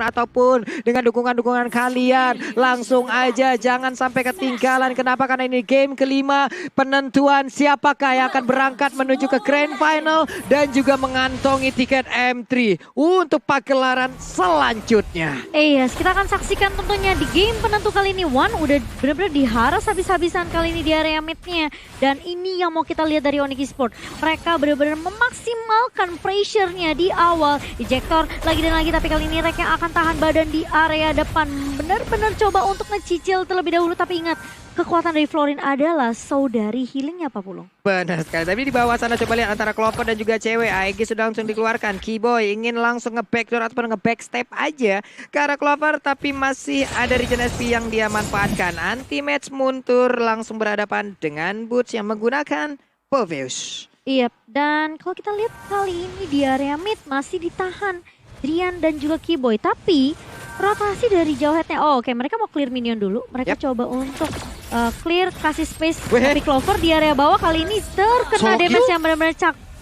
ataupun dengan dukungan-dukungan kalian. Langsung aja jangan sampai ketinggalan. Kenapa? Karena ini game kelima penentuan siapakah yang akan berangkat menuju ke Grand Final dan juga mengantongi tiket M3 untuk pagelaran selanjutnya. Iya, kita akan saksikan tentunya di game penentu kali ini. One udah benar-benar diharas habis-habisan kali ini di area midnya. Dan ini yang mau kita lihat dari Onyx Esports. Mereka benar-benar memaksimalkan pressure-nya di awal. Ejector lagi dan lagi, tapi kali ini Rek yang akan tahan badan di area depan. Benar-benar coba untuk ngecicil terlebih dahulu, tapi ingat, kekuatan dari Florin adalah saudari healingnya Pak Pulung. Benar sekali. Tapi di bawah sana coba lihat antara Clover dan juga cewek. AEG sudah langsung dikeluarkan. Keyboy ingin langsung nge-backdoor ataupun nge-backstep aja ke arah Clover. Tapi masih ada Regen SP yang dia manfaatkan. Anti-match mundur langsung berhadapan dengan Boots yang menggunakan Poveus. Iya, dan kalau kita lihat kali ini di area mid masih ditahan Drian dan juga Keyboy. Tapi rotasi dari jauh headnya, oke, mereka mau clear minion dulu. Mereka coba untuk clear, kasih space. Tapi Clover di area bawah kali ini terkena damage yang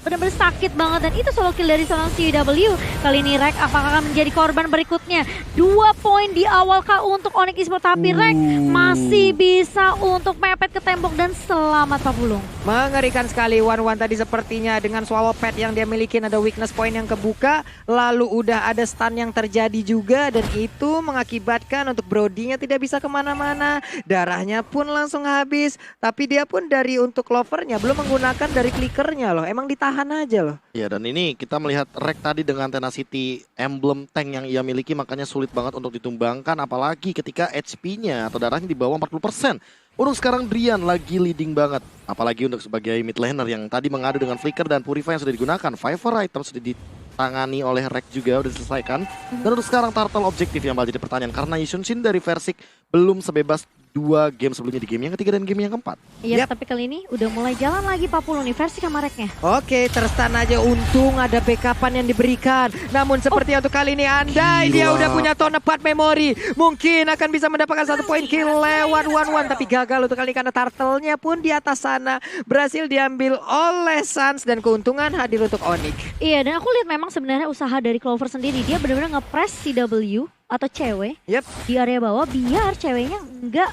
benar-benar sakit banget. Dan itu solo kill dari seorang CW. Kali ini Rek apakah akan menjadi korban berikutnya? 2 poin di awal kah untuk Onyx Esports. Tapi Rek masih bisa untuk mepet ke tembok dan selamat Pak Pulung. Mengerikan sekali One tadi sepertinya dengan swallow pad yang dia miliki, ada weakness point yang kebuka. Lalu udah ada stun yang terjadi juga. Dan itu mengakibatkan untuk Brody-nya tidak bisa kemana-mana. Darahnya pun langsung habis. Tapi dia pun dari untuk Clover-nya belum menggunakan dari clickernya loh. Emang ditahan aja loh. Ya, dan ini kita melihat Rek tadi dengan Tenacity emblem tank yang ia miliki, makanya sulit banget untuk ditumbangkan, apalagi ketika HP-nya atau darahnya di bawah 40%. Untuk sekarang Drian lagi leading banget, apalagi untuk sebagai mid laner yang tadi mengadu dengan Flicker dan Purify yang sudah digunakan. Fiver item sudah ditangani oleh Rek juga, udah diselesaikan. Dan untuk sekarang Turtle objektif yang bakal jadi pertanyaan, karena Yunshin dari Versik belum sebebas 2 game sebelumnya di game yang ketiga dan game yang keempat. Iya, tapi kali ini udah mulai jalan lagi Pak Pulung nih versi Reknya. Oke, terstan aja, untung ada backupan yang diberikan. Namun seperti untuk kali ini andai dia udah punya ton 4 memori, mungkin akan bisa mendapatkan 1 poin kill lewat One. Tapi gagal untuk kali ini karena turtle-nya pun di atas sana berhasil diambil oleh Suns dan keuntungan hadir untuk Onyx. Iya, dan aku lihat memang sebenarnya usaha dari Clover sendiri, dia benar-benar nge-press CW atau cewek di area bawah biar ceweknya enggak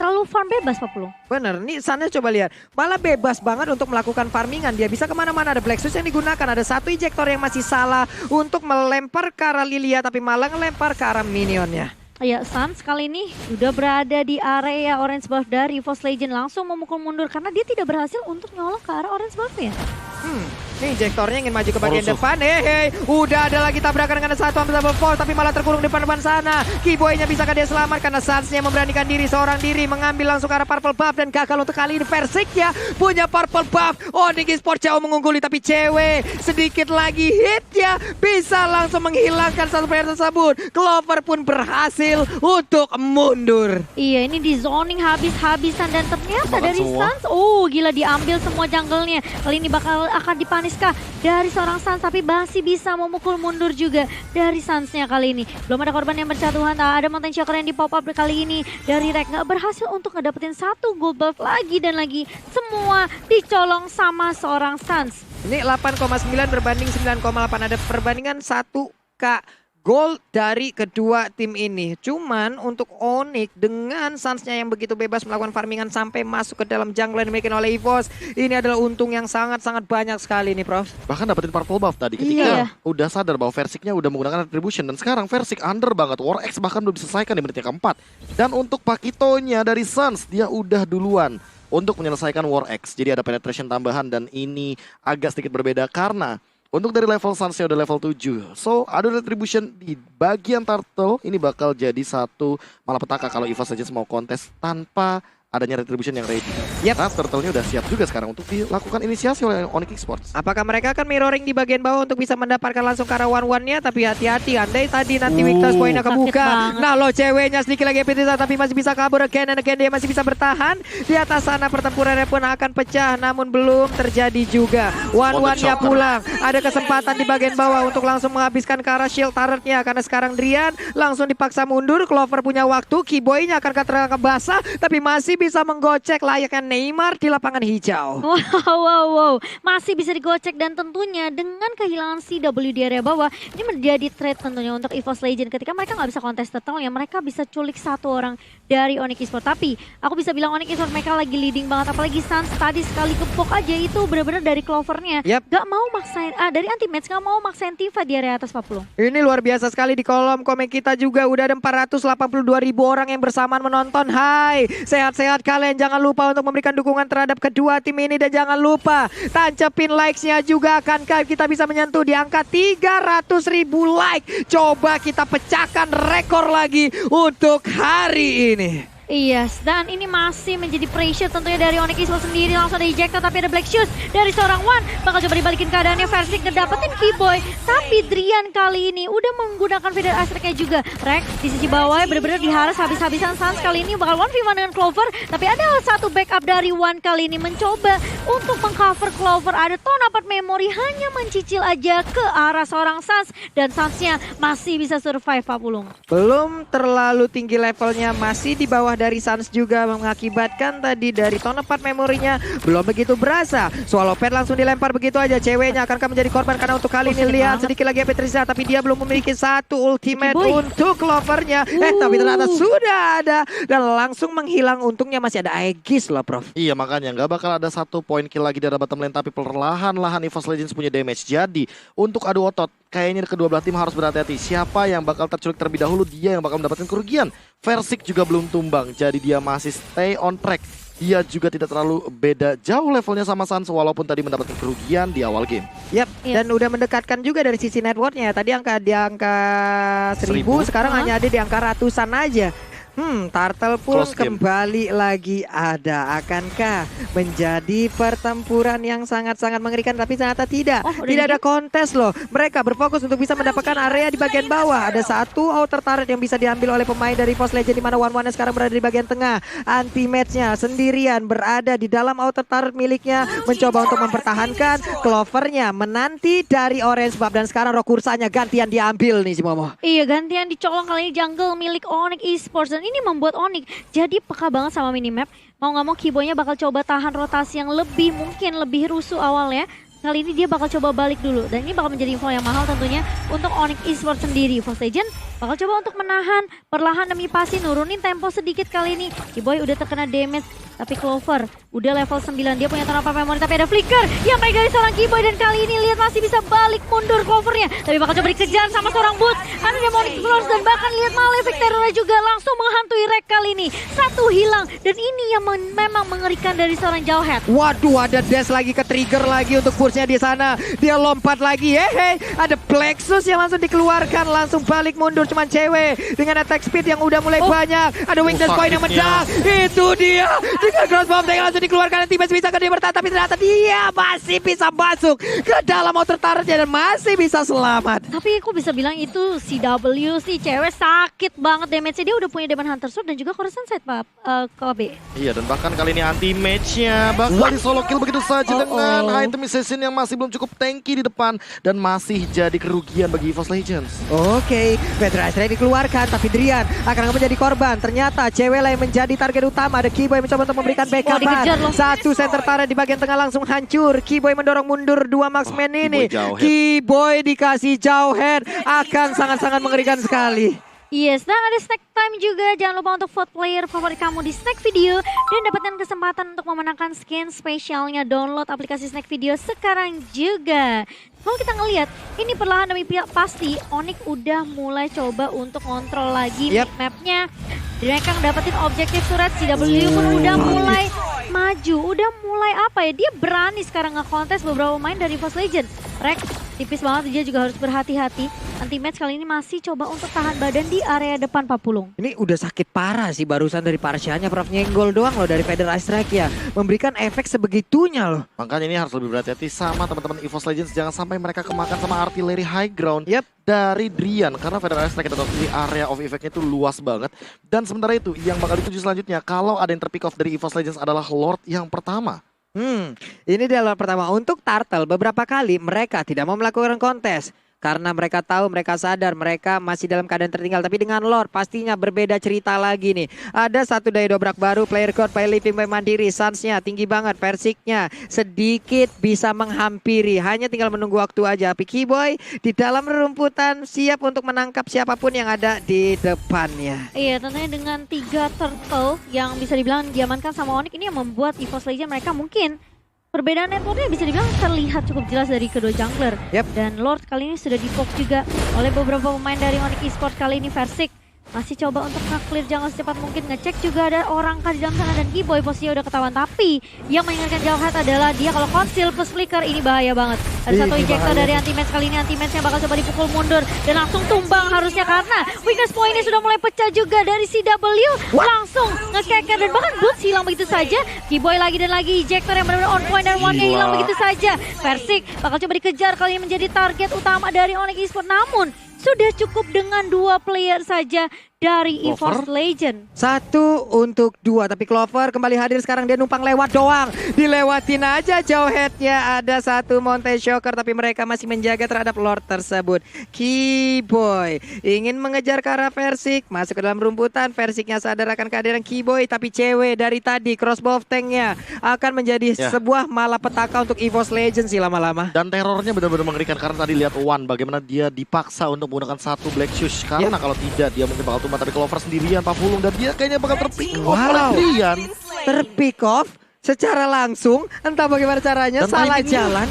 terlalu farm bebas Pak Pulung. Bener, nih sana coba lihat. Malah bebas banget untuk melakukan farmingan. Dia bisa kemana-mana, ada Black Shoes yang digunakan. Ada 1 ejector yang masih salah untuk melempar ke arah Lilia, tapi malah ngelempar ke arah minionnya. Ya, Suns kali ini sudah berada di area orange buff dari Force Legend, langsung memukul mundur karena dia tidak berhasil untuk nyolong ke arah orange buff-nya. Nih ejektornya ingin maju ke bagian depan. Udah ada lagi tabrakan dengan 1 double force, tapi malah terkurung di depan sana. Keyboy-nya bisakah dia selamat karena Suns-nya memberanikan diri seorang diri mengambil langsung ke arah purple buff dan gagal untuk kali ini. Versik ya punya purple buff. Onyx Esports jauh mengungguli, tapi cewek sedikit lagi hit ya bisa langsung menghilangkan 1 player tersebut. Clover pun berhasil untuk mundur. Iya, ini di zoning habis-habisan dan ternyata dari Suns, gila diambil semua jungle-nya. Kali ini bakal akan dipaniskah dari seorang Suns, tapi masih bisa memukul mundur juga dari Suns-nya kali ini. Belum ada korban yang berjatuhan, ada Mountain Shocker yang di pop up kali ini dari Rek. Nggak berhasil untuk ngedapetin 1 gold buff lagi dan lagi. Semua dicolong sama seorang Suns. Ini 8,9 berbanding 9,8, ada perbandingan 1K gol dari kedua tim ini. Cuman untuk Onyx dengan Suns-nya yang begitu bebas melakukan farmingan sampai masuk ke dalam jungle yang dimiliki oleh EVOS, ini adalah untung yang sangat-sangat banyak sekali nih Prof. Bahkan dapetin purple buff tadi ketika udah sadar bahwa Versiknya udah menggunakan retribution, dan sekarang Versik under banget. War X bahkan belum diselesaikan di menit yang keempat. Dan untuk Pakitonya dari Suns, dia udah duluan untuk menyelesaikan War X. Jadi ada penetration tambahan, dan ini agak sedikit berbeda karena untuk dari level Suns-nya udah level 7. So, ada retribution di bagian turtle. Ini bakal jadi 1 malapetaka kalau EVOS saja mau kontes tanpa adanya retribution yang ready. Nah, turtle-nya udah siap juga sekarang untuk dilakukan inisiasi oleh Onyx Esports. Apakah mereka akan mirroring di bagian bawah untuk bisa mendapatkan langsung ke arah One-nya? Tapi hati-hati, andai tadi nanti weakness point-nya kebuka. Nah lo ceweknya sedikit lagi epitisa, tapi masih bisa kabur again and again. Dia masih bisa bertahan. Di atas sana pertempurannya pun akan pecah, namun belum terjadi juga. One-nya pulang. Ada kesempatan di bagian bawah untuk langsung menghabiskan ke arah shield turret-nya. Karena sekarang Drian langsung dipaksa mundur. Clover punya waktu, Keyboy-nya akan terkena basah, tapi masih bisa menggocek layaknya Neymar di lapangan hijau. Wow. Masih bisa digocek dan tentunya dengan kehilangan CW di area bawah, ini menjadi threat tentunya untuk EVOS Legend. Ketika mereka nggak bisa kontes total ya, mereka bisa culik satu orang dari Onyx Esports. Tapi aku bisa bilang Onyx Esports mereka lagi leading banget, apalagi Suns tadi sekali gepok aja itu benar-benar dari Clovernya. Gak mau maksain, dari anti-match gak mau maksain Tifa di area atas Papulung. Ini luar biasa sekali. Di kolom komen kita juga udah ada 482.000 orang yang bersamaan menonton. Hai, sehat-sehat kalian. Jangan lupa untuk memberikan dukungan terhadap kedua tim ini. Dan jangan lupa tancepin likes-nya juga. Akankah kita bisa menyentuh di angka 300.000 like? Coba kita pecahkan rekor lagi untuk hari ini. Yes, dan ini masih menjadi pressure tentunya dari Onyx Esports sendiri. Langsung ada ejector tapi ada Black Shoes dari seorang Wan. Bakal coba dibalikin keadaannya, Versik ngedapetin Keyboy. Tapi Drian kali ini udah menggunakan Feather Astrek-nya juga. Rex di sisi bawah bener-bener diharas habis-habisan. Suns kali ini bakal 1v1 dengan Clover. Tapi ada satu backup dari Wan kali ini mencoba untuk mengcover Clover. Ada Tonapart Memory hanya mencicil aja ke arah seorang Suns. Dan Suns-nya masih bisa survive Papulung. Belum terlalu tinggi levelnya, masih di bawah dari Suns juga, mengakibatkan tadi dari Tonapart memorinya belum begitu berasa. Swallow Pad langsung dilempar begitu aja. Ceweknya akankah menjadi korban karena untuk kali ini lihat sedikit lagi Petrisa, tapi dia belum memiliki satu ultimate untuk Clovernya. Tapi ternyata sudah ada dan langsung menghilang. Untungnya masih ada Aegis loh, Prof. Iya, makanya nggak bakal ada satu poin kill lagi dari bottom lane, tapi perlahan-lahan EVOS Legends punya damage. Jadi untuk adu otot kayaknya kedua belah tim harus berhati-hati. Siapa yang bakal terculik terlebih dahulu, dia yang bakal mendapatkan kerugian. Versik juga belum tumbang, jadi dia masih stay on track. Dia juga tidak terlalu beda jauh levelnya sama Suns, walaupun tadi mendapatkan kerugian di awal game. Dan udah mendekatkan juga dari sisi networknya. Tadi di angka 1000, sekarang hanya ada di angka ratusan aja. Turtle pun kembali lagi ada. Akankah menjadi pertempuran yang sangat-sangat mengerikan? Tapi ternyata tidak. Tidak ada kontes loh. Mereka berfokus untuk bisa mendapatkan area di bagian bawah. Ada satu outer turret yang bisa diambil oleh pemain dari EVOS Legend, di mana One sekarang berada di bagian tengah. Anti-match-nya sendirian berada di dalam outer turret miliknya, mencoba untuk mempertahankan. Clovernya menanti dari Orange Buff, dan sekarang Rokursanya gantian diambil nih si Momo. Iya, gantian dicolong kali ini jungle milik Onyx Esports. Dan ini membuat Onyx jadi peka banget sama minimap. Mau nggak mau Keyboy-nya bakal coba tahan rotasi yang mungkin lebih rusuh awalnya. Kali ini dia bakal coba balik dulu. Dan ini bakal menjadi info yang mahal tentunya untuk Onyx Esports sendiri. EVOS Legend bakal coba untuk menahan perlahan demi pasti, nurunin tempo sedikit kali ini. Keyboy udah terkena damage. Tapi Clover udah level 9, dia punya Tonapart Memory, tapi ada Flicker yang baik dari seorang Keyboy. Dan kali ini lihat masih bisa balik mundur Clovernya, tapi bakal coba dikejar sama seorang Boots. Ada Demonic Flowers dan bahkan lihat Malefic Terror juga langsung menghantui Rek kali ini. Satu hilang, dan ini yang memang mengerikan dari seorang Jawhead. Waduh, ada dash lagi, ke trigger lagi untuk Burst-nya di sana. Dia lompat lagi, ada Plexus yang langsung dikeluarkan, langsung balik mundur. Cuman cewek dengan attack speed yang udah mulai banyak. Ada weakness point yang mendang, itu dia. Dengan cross bomb langsung dikeluarkan, nanti bisa ke dia bertahan, tapi ternyata dia masih bisa masuk ke dalam outer turret-nya dan masih bisa selamat. Tapi aku bisa bilang itu CW sih, cewek sakit banget damage-nya. Dia udah punya Demon Hunter Sword dan juga Coruscant Sight, Pak KB. Iya, dan bahkan kali ini anti-match-nya bakal di solo kill begitu saja dengan item assassin yang masih belum cukup tanky di depan dan masih jadi kerugian bagi EVOS Legends. Oke, Feather Astrek dikeluarkan, tapi Drian akan menjadi korban. Ternyata cewek lah yang menjadi target utama. Ada Keyboy mencoba untuk memberikan backup. Satu center turret di bagian tengah langsung hancur. Keyboy mendorong mundur dua marksman ini. Keyboy dikasih Jawhead, akan sangat-sangat mengerikan sekali. Yes, dan ada snack time juga. Jangan lupa untuk vote player favorit kamu di snack video dan dapatkan kesempatan untuk memenangkan skin spesialnya. Download aplikasi snack video sekarang juga. Kalau kita ngelihat, ini perlahan demi pasti Onyx udah mulai coba untuk kontrol lagi map-nya. Mereka dapetin objektif surat, CW pun udah mulai maju, udah mulai apa ya, dia berani sekarang nge-kontes beberapa pemain dari EVOS Legend. Rex tipis banget, dia juga harus berhati-hati. Anti-match kali ini masih coba untuk tahan badan di area depan Papulung. Ini udah sakit parah sih barusan dari Parsianya, Prof. Nyenggol doang loh dari Feather Astrek ya. Memberikan efek sebegitunya loh. Makanya ini harus lebih berhati-hati sama teman-teman EVOS Legends. Jangan sampai mereka kemakan sama artileri high ground dari Drian. Karena Feather Astrek kita tahu di area of effect-nya itu luas banget. Dan sementara itu yang bakal dituju selanjutnya kalau ada yang terpick off dari EVOS Legends adalah Lord yang pertama. Ini dia Lord pertama. Untuk Turtle beberapa kali mereka tidak mau melakukan kontes. Karena mereka tahu, mereka sadar, mereka masih dalam keadaan tertinggal. Tapi dengan Lord pastinya berbeda cerita lagi nih. Ada satu daya dobrak baru, player code by Living by Mandiri. Suns-nya tinggi banget, Versiknya sedikit bisa menghampiri. Hanya tinggal menunggu waktu aja. Tapi Keyboy di dalam rerumputan siap untuk menangkap siapapun yang ada di depannya. Iya, tentunya dengan 3 turtle yang bisa dibilang diamankan sama Onyx ini yang membuat EVOS Legends mereka mungkin perbedaan networknya bisa dibilang terlihat cukup jelas dari kedua jungler. Dan Lord kali ini sudah di-poke juga oleh beberapa pemain dari Onyx Esports. Kali ini Versik masih coba untuk nge-clear jungle secepat mungkin, ngecek juga ada orang di dalam sana dan Keyboy posisinya udah ketahuan. Tapi yang mengingatkan Jauhead adalah dia kalau conceal plus flicker ini bahaya banget. Ada satu injektor dari anti-match, kali ini anti-matchnya bakal coba dipukul mundur dan langsung tumbang harusnya karena weakness point-nya sudah mulai pecah juga dari CW. Langsung nge-keker dan bahkan Boots hilang begitu saja. Keyboy lagi dan lagi injektor yang benar-benar on point dan one-nya hilang begitu saja. Versik bakal coba dikejar, kali ini menjadi target utama dari Onyx Esports, namun sudah cukup dengan 2 player saja dari EVOS Legends. 1 untuk 2, tapi Clover kembali hadir sekarang, dia numpang lewat doang. Dilewatin aja Jauhead-nya. Ada satu Mountain Shocker tapi mereka masih menjaga terhadap Lord tersebut. Keyboy ingin mengejar ke arah Versik, masuk ke dalam rumputan. Versiknya sadar akan kehadiran Keyboy, tapi cewek dari tadi crossbow tank-nya akan menjadi sebuah malapetaka untuk EVOS Legends sih lama-lama. Dan terornya benar-benar mengerikan karena tadi lihat One bagaimana dia dipaksa untuk menggunakan satu Black Shoes. Karena kalau tidak dia mungkin bakal tumbang. Tapi Clover sendirian Pak Fulung dan dia kayaknya bakal terpick off oleh Drian. Terpick off secara langsung, entah bagaimana caranya, dan salah jalan.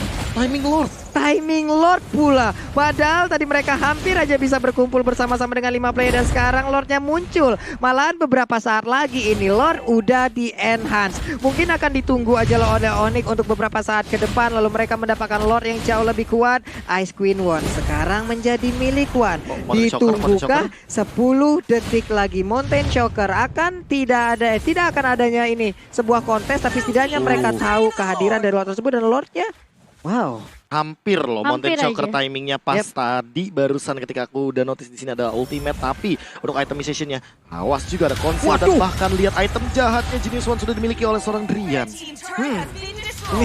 Timing Lord pula. Padahal tadi mereka hampir aja bisa berkumpul bersama-sama dengan 5 player dan sekarang Lordnya muncul. Malahan beberapa saat lagi ini Lord udah di enhance. Mungkin akan ditunggu aja loh oleh Onyx untuk beberapa saat ke depan lalu mereka mendapatkan Lord yang jauh lebih kuat. Ice Queen One sekarang menjadi milik One. Ditungguκah 10 detik lagi. Mountain Shocker akan tidak akan adanya ini sebuah kontes, tapi setidaknya mereka tahu kehadiran dari Lord tersebut dan Lordnya hampir loh Mountain Shocker timingnya pas tadi barusan ketika aku udah notice di sini ada ultimate, tapi untuk itemization-nya awas juga ada conceal dan bahkan lihat item jahatnya Genius One sudah dimiliki oleh seorang Drian.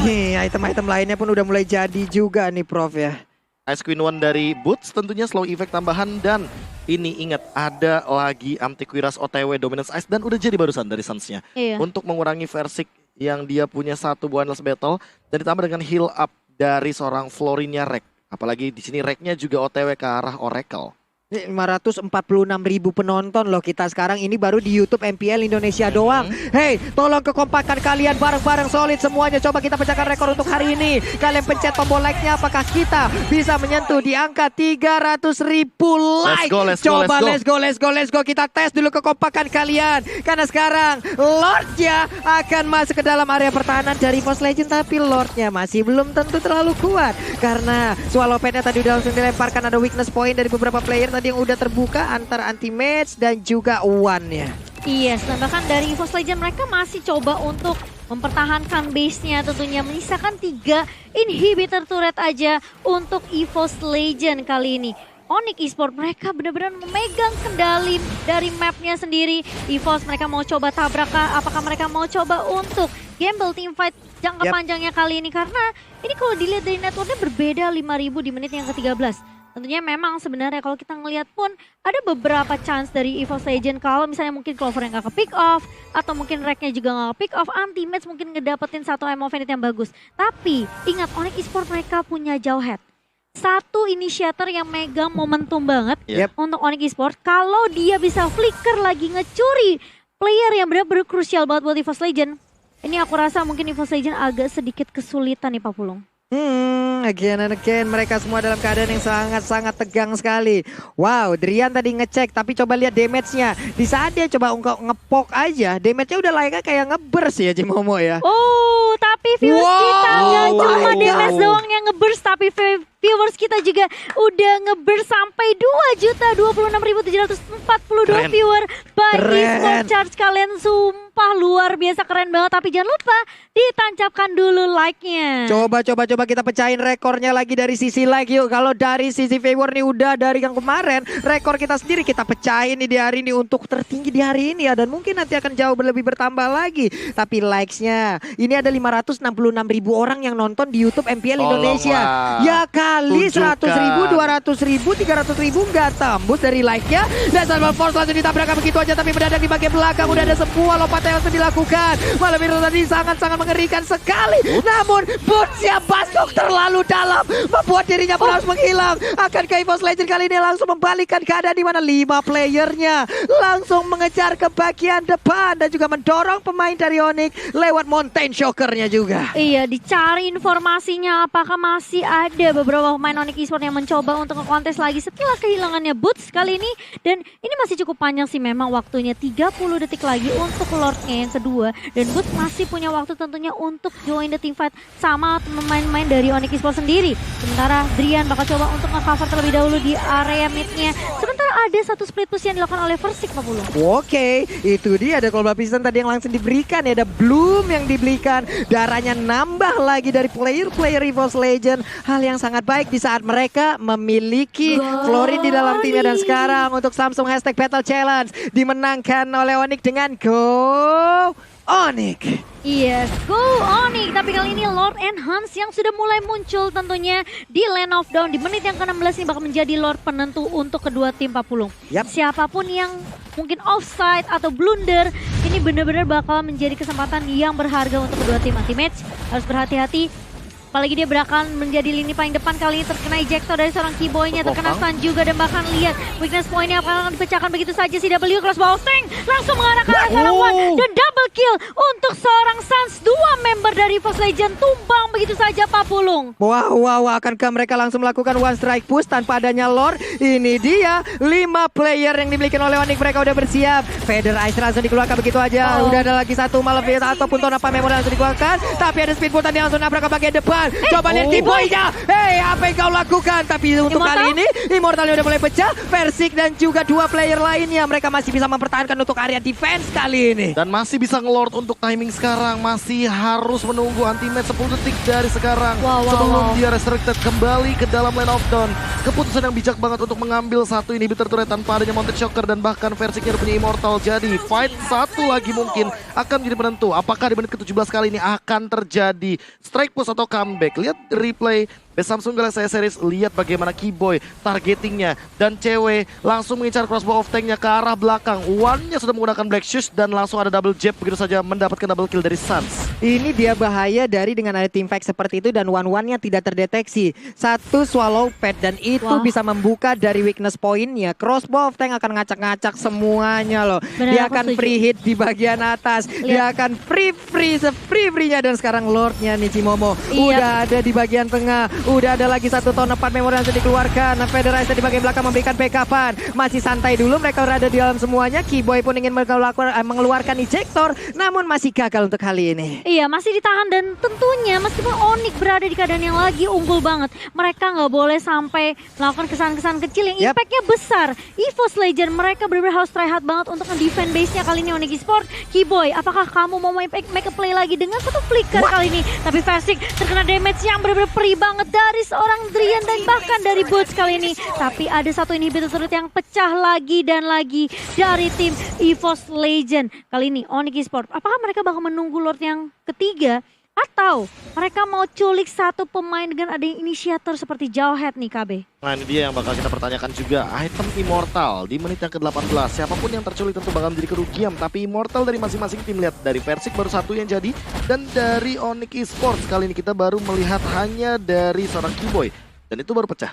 Nih item-item lainnya pun udah mulai jadi juga nih Prof ya. Ice Queen One dari Boots tentunya slow effect tambahan dan ini ingat ada lagi Antiquiras OTW Dominance Ice dan udah jadi barusan dari Suns-nya. Untuk mengurangi Versik yang dia punya satu Boundless Battle dan ditambah dengan heal up dari seorang Florinia Rek. Apalagi di sini Reknya juga OTW ke arah Oracle. 546.000 penonton loh kita sekarang, ini baru di YouTube MPL Indonesia doang. Hey, tolong kekompakan kalian bareng-bareng solid semuanya. Coba kita pecahkan rekor untuk hari ini. Kalian pencet tombol like-nya, apakah kita bisa menyentuh di angka 300.000 like? Coba let's go. Kita tes dulu kekompakan kalian. Karena sekarang Lordnya akan masuk ke dalam area pertahanan dari EVOS Legends, tapi Lordnya masih belum tentu terlalu kuat. Karena Swallow Pad-nya tadi udah langsung dilemparkan, ada weakness point dari beberapa player tadi yang udah terbuka antara anti-match dan juga One-nya. Yes, dan bahkan dari EVOS Legends mereka masih coba untuk mempertahankan base-nya, tentunya menyisakan 3 inhibitor turret aja untuk EVOS Legends kali ini. Onyx Esports mereka benar-benar memegang kendali dari mapnya sendiri. EVOS mereka mau coba tabrak, apakah mereka mau coba untuk gamble teamfight jangka panjangnya kali ini, karena ini kalau dilihat dari networknya berbeda 5.000 di menit yang ke-13. Tentunya memang sebenarnya kalau kita ngelihat pun ada beberapa chance dari EVOS Legends kalau misalnya mungkin Clover yang gak ke-pick off atau mungkin Reknya juga gak ke-pick off, anti-match mungkin ngedapetin satu ammo Fenit yang bagus. Tapi ingat Onyx Esports mereka punya Jauhead. Satu initiator yang megang momentum banget untuk Onyx Esports. Kalau dia bisa flicker lagi ngecuri player yang benar-benar krusial banget buat EVOS Legends. Ini aku rasa mungkin EVOS Legends agak sedikit kesulitan nih Pak Pulung. Again and again mereka semua dalam keadaan yang sangat-sangat tegang sekali. Wow, Drian tadi ngecek tapi coba lihat damage-nya. Di saat dia coba ngepok aja, damage-nya udah layaknya kayak ngeburst ya Cimomo ya. Oh, tapi viewers kita nggak cuma damage doang yang ngeburst, tapi viewers kita juga udah ngeburst sampai 2.026.742 viewer. Bagi Sport Charge kalian sumpah sumpah luar biasa keren banget. Tapi jangan lupa ditancapkan dulu like-nya. Coba kita pecahin rekornya lagi dari sisi like yuk. Kalau dari sisi viewer nih udah dari yang kemarin, rekor kita sendiri kita pecahin nih di hari ini untuk tertinggi di hari ini ya. Dan mungkin nanti akan jauh lebih bertambah lagi. Tapi likes-nya ini ada 566.000 orang yang nonton di YouTube MPL Indonesia. Ya kali 100.000, 200.000, 300.000 nggak tembus dari like-nya. Dan Salman Force langsung ditabrakkan begitu aja, tapi mendadak di bagian belakang udah ada sebuah lompatan yang langsung dilakukan. Malam itu tadi sangat-sangat mengerikan sekali. Namun bootsnya Basok terlalu dalam, membuat dirinya pun harus menghilang. Akankah EVOS Legend kali ini langsung membalikkan keadaan di mana 5 playernya langsung mengejar ke bagian depan dan juga mendorong pemain dari Onyx lewat Mountain Shocker-nya juga. Iya, dicari informasinya apakah masih ada beberapa pemain Onyx Esports yang mencoba untuk ngekontes lagi setelah kehilangannya Boots kali ini. Dan ini masih cukup panjang sih memang waktunya, 30 detik lagi untuk Lordnya yang kedua. Dan Boots masih punya waktu tentunya untuk join the team fight sama pemain-pemain dari Onyx Esports sendiri. Sementara Drian bakal coba untuk nge-cover terlebih dahulu di area mid-nya. Sementara ada satu split push yang dilakukan oleh Versik, Pak Pulung. Oke, itu dia ada Global Piston tadi yang langsung diberikan ya, ada Bloom yang dibelikan. Darahnya nambah lagi dari player-player EVOS Legend. Hal yang sangat baik di saat mereka memiliki Florin di dalam timnya. Dan sekarang untuk Samsung #Battle Challenge dimenangkan oleh Onyx dengan Go Onyx. Yes, go Onyx. Tapi kali ini Lord and Hans yang sudah mulai muncul tentunya di Land of Dawn. Di menit yang ke-16 ini bakal menjadi Lord penentu untuk kedua tim, Pak Pulung. Siapapun yang mungkin offside atau blunder, ini benar-benar bakal menjadi kesempatan yang berharga untuk kedua tim. Anti-match harus berhati-hati. Apalagi dia berakan menjadi lini paling depan, kali ini terkena ejector dari seorang keyboynya, terkena stun juga, dan bahkan lihat weakness pointnya akan dipecahkan begitu saja. Si W crossbow sting langsung mengarah ke arah seorang One dan double kill untuk seorang Sans. 2 member dari EVOS Legend tumbang begitu saja, Pak Pulung. Wow, akankah mereka langsung melakukan one strike push tanpa adanya Lord? Ini dia 5 player yang dimiliki oleh Onyx, mereka udah bersiap. Feather Ice langsung dikeluarkan begitu aja. Udah ada lagi satu malam ataupun Tonapa Memory langsung dikeluarkan. Tapi ada speedboat tadi langsung nabrak ke bagian depan. Coba lihat keyboynya. Apa yang kau lakukan? Tapi untuk kali ini Immortalnya udah mulai pecah. Versik dan juga 2 player lainnya, mereka masih bisa mempertahankan untuk area defense kali ini. Dan masih bisa ngelord untuk timing sekarang. Masih harus menunggu anti-match 10 detik dari sekarang. Sebelum dia resurrected kembali ke dalam Land of Dawn. Keputusan yang bijak banget untuk mengambil satu inhibitor turret tanpa adanya Mountain Shocker. Dan bahkan Versiknya punya Immortal. Jadi fight satu lagi mungkin akan menjadi penentu. Apakah di menit ke-17 kali ini akan terjadi strike push atau comeback? Lihat replay Samsung Galaxy S Series, lihat bagaimana Keyboy targetingnya, dan cewek langsung mengincar crossbow of tanknya ke arah belakang. One-nya sudah menggunakan Black Shoes dan langsung ada double jab begitu saja mendapatkan double kill dari Sans. Ini dia bahaya dari dengan ada team fight seperti itu dan one-one-nya tidak terdeteksi. Satu swallow pad dan itu bisa membuka dari weakness point-nya. Crossbow of tank akan ngacak-ngacak semuanya loh. Dia akan free hit di bagian atas. Dia akan free-nya dan sekarang Lord-nya nih Cimomo. Udah ada di bagian tengah. Udah ada lagi satu tahun 4 memori yang sudah dikeluarkan. Federasi di bagian belakang memberikan backupan. Masih santai dulu, mereka berada di dalam semuanya. Keyboy pun ingin mengeluarkan ejector, namun masih gagal untuk kali ini. Iya, masih ditahan dan tentunya meskipun Onyx berada di keadaan yang lagi unggul banget, mereka nggak boleh sampai melakukan kesalahan-kesalahan kecil yang impactnya besar. EVOS Legend mereka benar-benar harus try hard banget untuk nge-defend base-nya kali ini Onyx Esports. Keyboy, apakah kamu mau make a play lagi dengan satu flicker kali ini? Tapi Versik terkena damage yang benar-benar perih banget dari seorang Drian dan bahkan dari Boots kali ini. Tapi ada satu inhibitor turret yang pecah lagi dan lagi dari tim EVOS Legend. Kali ini Onyx Esports, apakah mereka bakal menunggu Lord yang ketiga? Atau mereka mau culik satu pemain dengan ada inisiator seperti Jawhead nih, KB? Nah, ini dia yang bakal kita pertanyakan juga. Item Immortal di menit yang ke-18. Siapapun yang terculik tentu bakal menjadi kerugian. Tapi Immortal dari masing-masing tim, lihat dari Versik baru satu yang jadi. Dan dari Onyx Esports kali ini kita baru melihat hanya dari seorang Keyboy. Dan itu baru pecah.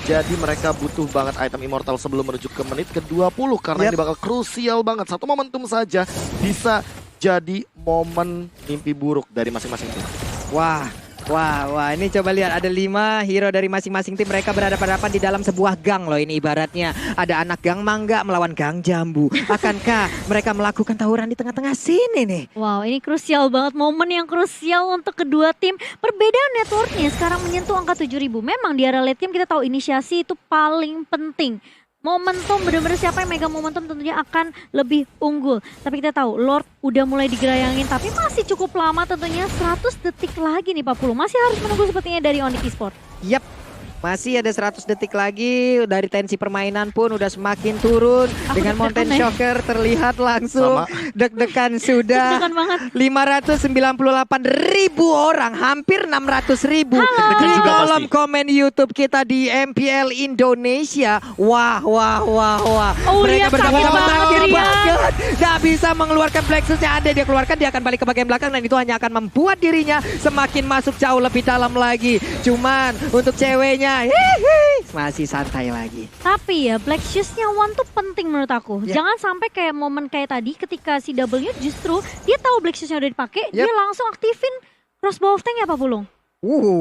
Jadi mereka butuh banget item Immortal sebelum menuju ke menit ke-20. Karena ini bakal krusial banget. Satu momentum saja bisa jadi momen mimpi buruk dari masing-masing tim. Wah, ini coba lihat ada 5 hero dari masing-masing tim, mereka berhadapan-hadapan di dalam sebuah gang loh ini ibaratnya. Ada anak gang mangga melawan gang jambu. Akankah mereka melakukan tawuran di tengah-tengah sini nih? Wow, ini krusial banget, momen yang krusial untuk kedua tim. Perbedaan networknya sekarang menyentuh angka 7.000. Memang di area late game kita tahu inisiasi itu paling penting. momentum bener-bener siapa yang megang momentum tentunya akan lebih unggul. Tapi kita tahu Lord udah mulai digerayangin tapi masih cukup lama tentunya 100 detik lagi nih Pak Pulung. Masih harus menunggu sepertinya dari Onyx Esports. Yap. Masih ada 100 detik lagi, dari tensi permainan pun udah semakin turun. Dengan Mountain Shocker terlihat langsung deg-degan sudah. Deg-degan banget. 598.000 orang, hampir 600.000 di kolom komen YouTube kita di MPL Indonesia. Wah. Oh, Mereka bersama-sama banget, sakit Rian. banget. Gak bisa mengeluarkan Plexusnya, ada dia keluarkan, dia akan balik ke bagian belakang dan itu hanya akan membuat dirinya semakin masuk jauh lebih dalam lagi. Cuman untuk ceweknya masih santai lagi. Tapi ya Black Shoes-nya One tuh penting menurut aku. Ya. Jangan sampai kayak momen kayak tadi ketika si W justru dia tahu Black Shoes-nya udah dipakai, dia langsung aktifin crossbow of tank ya Pak Pulung.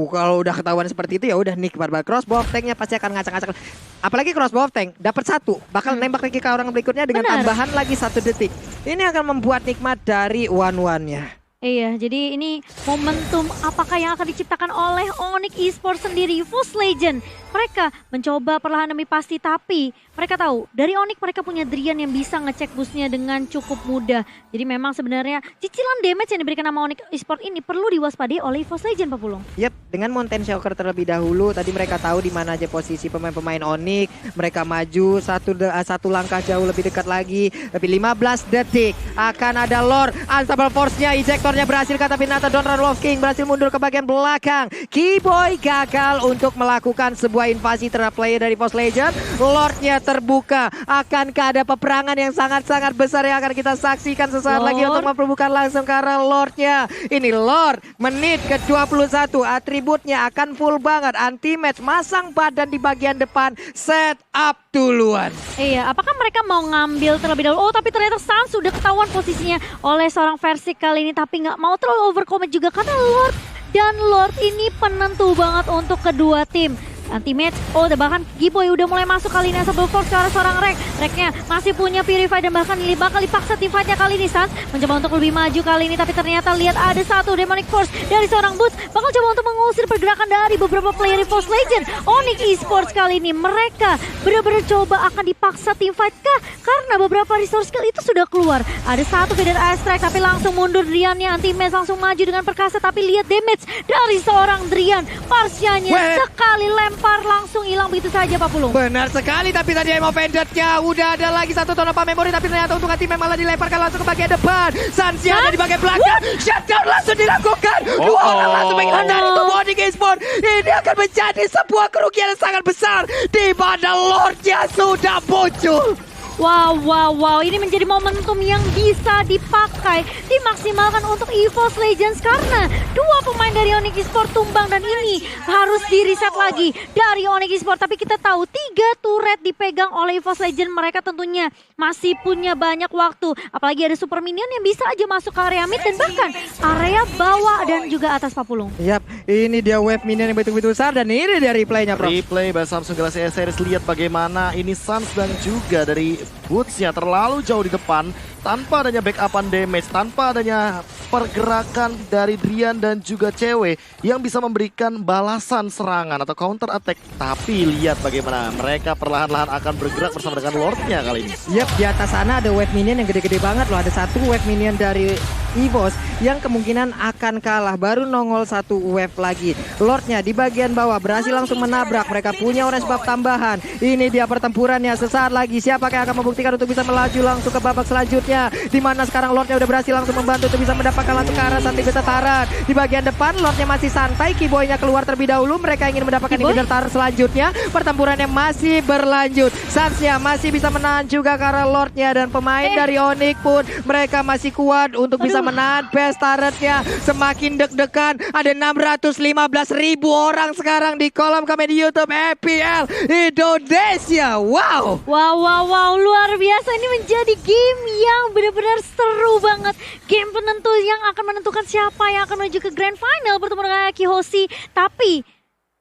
Kalau udah ketahuan seperti itu ya udah nikmat banget. Crossbow of tanknya pasti akan ngacak-ngacak. Apalagi crossbow of tank dapat 1, bakal nembak lagi ke orang berikutnya dengan tambahan lagi 1 detik. Ini akan membuat nikmat dari one-one-nya. Iya, jadi ini momentum apakah yang akan diciptakan oleh Onyx Esports sendiri, EVOS Legend. Mereka mencoba perlahan demi pasti, tapi mereka tahu dari Onyx mereka punya Drian yang bisa ngecek boostnya dengan cukup mudah. Jadi memang sebenarnya cicilan damage yang diberikan sama Onyx Esports ini perlu diwaspadai oleh EVOS Legend, Pak Pulung. Yap, dengan Mountain Shocker terlebih dahulu, tadi mereka tahu di mana aja posisi pemain-pemain Onyx. Mereka maju satu langkah jauh lebih dekat lagi. Lebih 15 detik akan ada Lord. Unstable Force-nya, ejectornya berhasil tapi Nathan Donran Wolf King berhasil mundur ke bagian belakang. Keyboy gagal untuk melakukan sebuah invasi terhadap player dari EVOS Legend. Lordnya terbuka. Akankah ada peperangan yang sangat-sangat besar yang akan kita saksikan sesaat lagi untuk memperbukakan langsung ke arah Lordnya. Ini Lord menit ke-21. Atributnya akan full banget. Anti-match, masang badan di bagian depan. Set up duluan. Iya, apakah mereka mau ngambil terlebih dahulu? Oh, tapi ternyata Sans sudah ketahuan posisinya oleh seorang Versik kali ini. Tapi nggak mau terlalu overcommit juga karena Lord dan Lord ini penentu banget untuk kedua tim. Anti-match, bahkan Giboy udah mulai masuk kali ini Unstable Force ke arah seorang Rek. Reknya masih punya Purify dan bahkan bakal dipaksa teamfight-nya kali ini. Sans mencoba untuk lebih maju kali ini, tapi ternyata lihat ada satu Demonic Force dari seorang Boots. Bakal coba untuk mengusir pergerakan dari beberapa player EVOS Legend. Onyx Esports kali ini mereka benar-benar coba akan dipaksa teamfight kah? Karena beberapa resource skill itu sudah keluar. Ada satu Feather Airstrike tapi langsung mundur Driannya. Anti-match langsung maju dengan perkasa tapi lihat damage dari seorang Drian. Parsianya sekali lempar langsung hilang begitu saja Pak Pulung. Benar sekali, tapi tadi aim offended-nya udah ada lagi satu Tonopah Memory, tapi ternyata untuk tim malah dilemparkan langsung ke bagian depan. Sansia ada di bagian belakang. Shutdown langsung dilakukan. Dua orang langsung menghilang dari tubuh Onyx Esports. Ini akan menjadi sebuah kerugian yang sangat besar di mana Lordnya sudah muncul. Wow, ini menjadi momentum yang bisa dipakai, dimaksimalkan untuk EVOS Legends karena dua pemain dari Onyx Esports tumbang dan ini harus di-reset lagi dari Onyx Esports. Tapi kita tahu 3 turret dipegang oleh EVOS Legends, mereka tentunya masih punya banyak waktu. Apalagi ada super minion yang bisa aja masuk ke area mid dan bahkan area bawah dan juga atas Pak Pulung. Yap, ini dia wave minion yang betul-betul besar dan ini dia replaynya, Prof. Replay by Samsung Galaxy S Series, lihat bagaimana ini Sans dan juga dari Boots-nya terlalu jauh di depan tanpa adanya backupan damage, tanpa adanya pergerakan dari Drian dan juga cewek yang bisa memberikan balasan serangan atau counter attack. Tapi lihat bagaimana mereka perlahan-lahan akan bergerak bersama dengan Lordnya kali ini. Yap, di atas sana ada wave minion yang gede-gede banget loh. Ada satu wave minion dari EVOS yang kemungkinan akan kalah. Baru nongol satu wave lagi. Lordnya di bagian bawah berhasil langsung menabrak. Mereka punya orange buff tambahan. Ini dia pertempurannya sesaat lagi. Siapa yang akan membuktikan untuk bisa melaju langsung ke babak selanjutnya. Di mana sekarang Lordnya udah berhasil langsung membantu untuk bisa mendapatkan langsung ke arah Santi Taran. Di bagian depan Lordnya masih santai. Keyboy-nya keluar terlebih dahulu. Mereka ingin mendapatkan inhibitor Taran selanjutnya. Pertempurannya masih berlanjut. Sansnya masih bisa menahan juga ke arah Lordnya. Dan pemain dari Onyx pun mereka masih kuat untuk bisa menahan best turretnya. Semakin deg-degan. Ada 615.000 orang sekarang di kolom komen YouTube MPL Indonesia. Wow. Wow, luar biasa. Ini menjadi game yang benar-benar seru banget. Game penentu yang akan menentukan siapa yang akan menuju ke Grand Final bertemu dengan Kihoshi. Tapi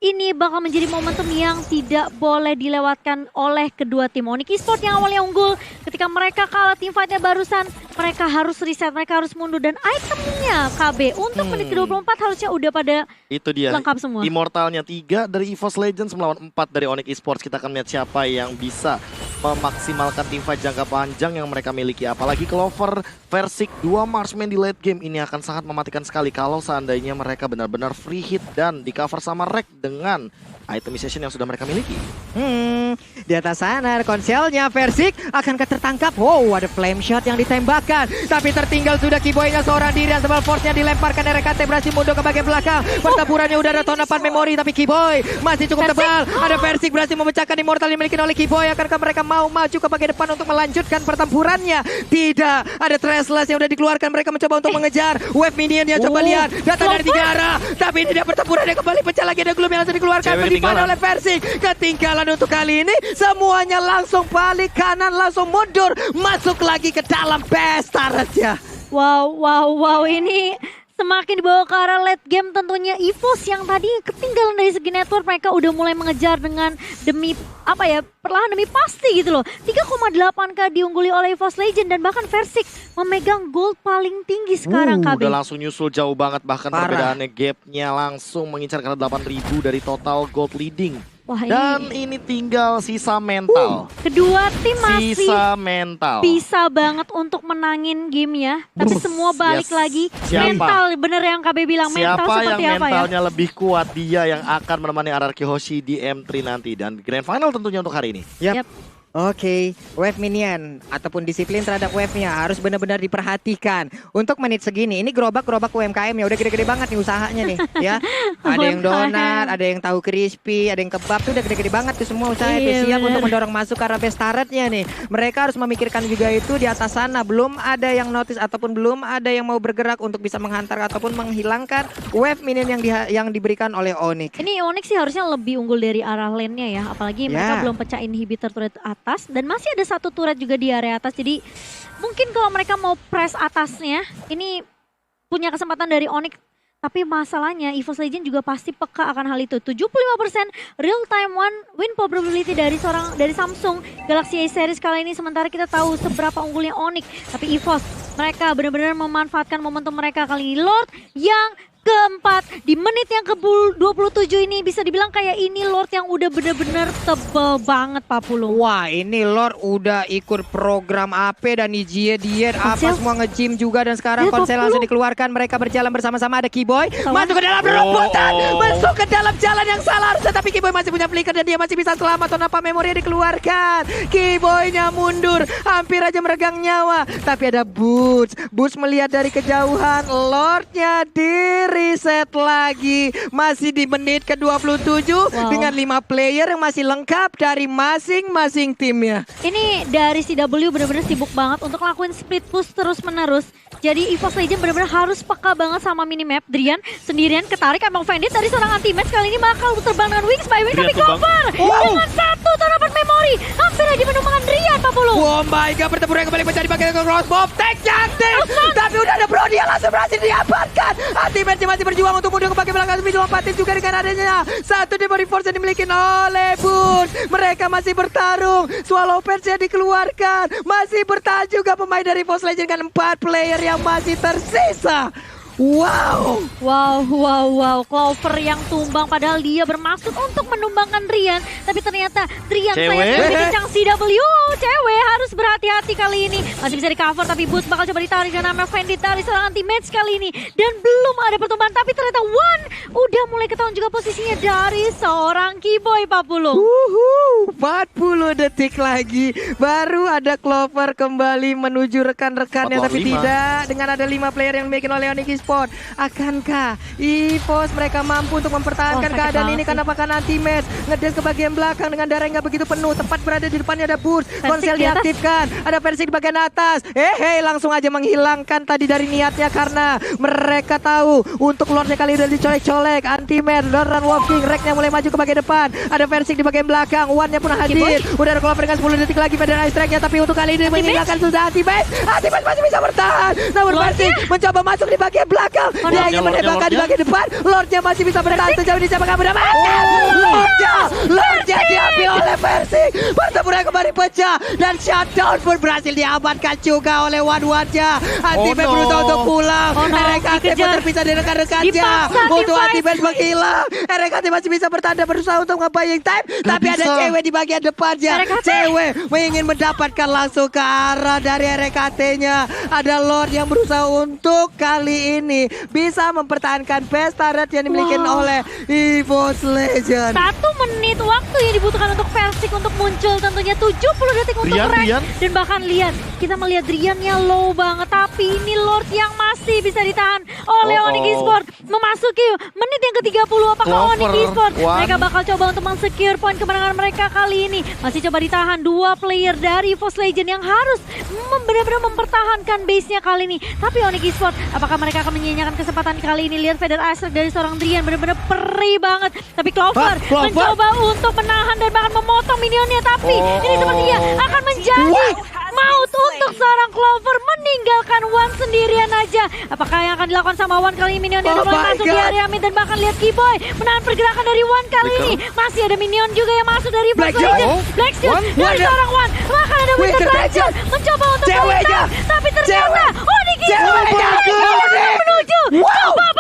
ini bakal menjadi momentum yang tidak boleh dilewatkan oleh kedua tim. Onyx Esports yang awalnya unggul ketika ketika mereka kalah team fight-nya barusan, mereka harus reset, mereka harus mundur. Dan itemnya KB untuk menit ke-24 harusnya udah pada itu dia. lengkap semua. Immortalnya 3 dari EVOS Legends melawan 4 dari Onyx Esports. Kita akan lihat siapa yang bisa memaksimalkan teamfight jangka panjang yang mereka miliki. Apalagi Clover, Versik, 2 marksman di late game ini akan sangat mematikan sekali kalau seandainya mereka benar-benar free hit dan di cover sama Rek dengan itemization yang sudah mereka miliki. Di atas sana konselnya Versik akankah tertangkap? Wow, ada flame shot yang ditembakkan, tapi tertinggal sudah Kiboy-nya seorang diri. Asbal Force-nya dilemparkan, RKT berhasil mundur ke bagian belakang. Pertempurannya udah ada tonapan memori, tapi Kiboy masih cukup tebal. Ada Versik berhasil memecahkan immortal yang dimiliki oleh Kiboy. Akankah mereka mau maju ke bagian depan untuk melanjutkan pertempurannya? Tidak, ada Trestless yang udah dikeluarkan. Mereka mencoba untuk mengejar wave minion. Dia coba lihat datang dari 3 arah, tapi tidak pertempurannya kembali pecah lagi. Ada Gloom yang langsung dikeluarkan, dipanah oleh Versik. Ketinggalan untuk kali ini, semuanya langsung balik kanan, langsung mundur, masuk lagi ke dalam pesta ya. Wow, ini semakin dibawa ke arah late game tentunya. EVOS yang tadi ketinggalan dari segi network, mereka udah mulai mengejar dengan demi perlahan demi pasti gitu loh. 3,8k diungguli oleh EVOS Legend dan bahkan Versik memegang gold paling tinggi sekarang KB. Udah langsung nyusul jauh banget, bahkan perbedaannya gapnya langsung mengincar karena 8.000 dari total gold leading. Wah, dan ini tinggal sisa mental. Kedua tim masih sisa mental. Bisa banget untuk menangin game ya. Tapi semua balik lagi. Mental, bener yang KB bilang. Mental siapa seperti yang apa mentalnya lebih kuat, dia yang akan menemani RRQ Hoshi di M3 nanti. Dan Grand Final tentunya untuk hari ini. Yap. Oke, wave minion ataupun disiplin terhadap wave-nya harus benar-benar diperhatikan. Untuk menit segini, ini gerobak-gerobak UMKM ya, udah gede-gede banget nih usahanya nih ya. Ada yang donat, ada yang tahu crispy, ada yang kebab, tuh udah gede-gede banget tuh semua usaha itu siap untuk mendorong masuk ke arah best turret-nya nih. Mereka harus memikirkan juga itu di atas sana, belum ada yang notice ataupun belum ada yang mau bergerak untuk bisa menghantar ataupun menghilangkan wave minion yang diberikan oleh Onyx. Ini Onyx sih harusnya lebih unggul dari arah lane-nya ya, apalagi mereka belum pecah inhibitor turret atas dan masih ada satu turret juga di area atas. Jadi mungkin kalau mereka mau press atasnya ini punya kesempatan dari Onyx. Tapi masalahnya EVOS Legend juga pasti peka akan hal itu. 75% real time one win probability dari Samsung Galaxy A series kali ini, sementara kita tahu seberapa unggulnya Onyx. Tapi EVOS mereka benar-benar memanfaatkan momentum mereka kali ini. Lord yang keempat di menit yang ke-27 ini bisa dibilang kayak ini Lord yang udah bener-bener tebel banget Pak Pulung. Wah, ini Lord udah ikut program AP dan IGE diet apa semua nge-gym juga, dan sekarang konsel langsung dikeluarkan. Mereka berjalan bersama-sama, ada Kiboy masuk ke dalam robotan, masuk ke dalam jalan yang salah harusnya, tapi Kiboy masih punya flicker dan dia masih bisa selamat. Tonapa memori dikeluarkan, Kiboy-nya mundur, hampir aja meregang nyawa, tapi ada Boots melihat dari kejauhan, Lord-nya reset lagi, masih di menit ke-27 dengan 5 player yang masih lengkap dari masing-masing timnya. Ini dari CW benar-benar sibuk banget untuk lakuin split push terus-menerus. Jadi EVOS Legend benar-benar harus peka banget sama minimap. Drian sendirian ketarik emang Vendit dari seorang anti-match kali ini bakal terbang dengan Wings by Wings, tapi Clover dengan satu tonapan memori hampir aja menumbangkan Drian Pak Pulu. Oh my god, pertempuran kembali menjadi bagian ke crossbow, tag-nya aktif, tapi udah ada Brody yang langsung berhasil diamankan. Anti-match masih berjuang untuk mundur ke bagian belakang, tapi dilompatin juga dengan adanya satu Memory Force yang dimiliki oleh Boots. Mereka masih bertarung, Swallow Patch-nya dikeluarkan, masih bertahan juga pemain dari EVOS Legend dengan 4 player yang masih tersisa. Wow. Clover yang tumbang padahal dia bermaksud untuk menumbangkan Drian. Tapi ternyata Drian sayangnya lebih kencang CW. Cewek harus berhati-hati kali ini. Masih bisa di cover tapi Boots bakal coba ditarik dengan nama Vendit dari seorang anti-match kali ini. Dan belum ada pertumbuhan, tapi ternyata One udah mulai ketahuan juga posisinya dari seorang Kiboy Pak Pulung. 40 detik lagi baru ada Clover kembali menuju rekan-rekannya, tapi tidak dengan ada 5 player yang dimiliki oleh Onyx Esports. Akankah EVOS mereka mampu untuk mempertahankan keadaan ini? Karena bahkan anti-match ngedes ke bagian belakang dengan darah yang gak begitu penuh, tepat berada di depannya ada Boots, konsel diaktifkan, ada Versik di bagian atas. Langsung aja menghilangkan tadi dari niatnya karena mereka tahu untuk Lordnya kali udah dicolek-colek. Anti-match run walking, Reknya mulai maju ke bagian depan, ada Versik di bagian belakang, One-nya pun hadir. Udah ada Clover dengan 10 detik lagi pada Ice Track-nya, tapi untuk kali ini meninggalkan sudah anti-match masih bisa bertahan. Namun Versik mencoba masuk di bagian belakang. belakang. Dia ingin menembakkan di bagian depan. Lordnya masih bisa bertahan sejauh ini. Siapa kabur Lordnya diambil oleh Versing. Pertempuran kembali pecah. Dan shutdown pun berhasil diamankan juga oleh One-One-nya. Anti-Base berusaha untuk pulang. RKT pun terpisah dari rekan-rekannya. Untuk Anti-Base menghilang. RKT masih bisa bertanda berusaha untuk nge-buying time. Tapi ada cewek di bagian depannya. Cewek ingin mendapatkan langsung ke arah dari RKT-nya. Ada Lord yang berusaha untuk kali ini bisa mempertahankan base turret yang dimiliki oleh EVOS Legend. 1 menit waktu yang dibutuhkan untuk Versing untuk muncul, tentunya 70 detik untuk rank. Dan bahkan lihat, kita melihat Riannya low banget, tapi ini Lord yang masih bisa ditahan oleh Onyx Esports. Memasuki menit yang ke-30, apakah Onyx Esports mereka bakal coba untuk mensecure poin kemenangan mereka kali ini? Masih coba ditahan 2 player dari EVOS Legend yang harus benar-benar mempertahankan base-nya kali ini. Tapi Onyx Esports, apakah mereka akan menyia-nyiakan kesempatan kali ini? Lihat Feather Aspect dari seorang Drian benar-benar perih banget. Tapi Clover mencoba untuk menahan dan bahkan memotong minionnya. Tapi ini sepertinya akan menjadi maut untuk seorang Clover, meninggalkan One sendirian aja. Apakah yang akan dilakukan sama One kali ini? Minionnya udah mulai masuk di area mid dan bahkan lihat Keyboy menahan pergerakan dari One kali ini. Masih ada minion juga yang masuk dari Black Legend. Black Shield dari seorang One. Bahkan ada Winter Dragon mencoba untuk melintas, tapi ternyata Onyx Esports menuju ke babak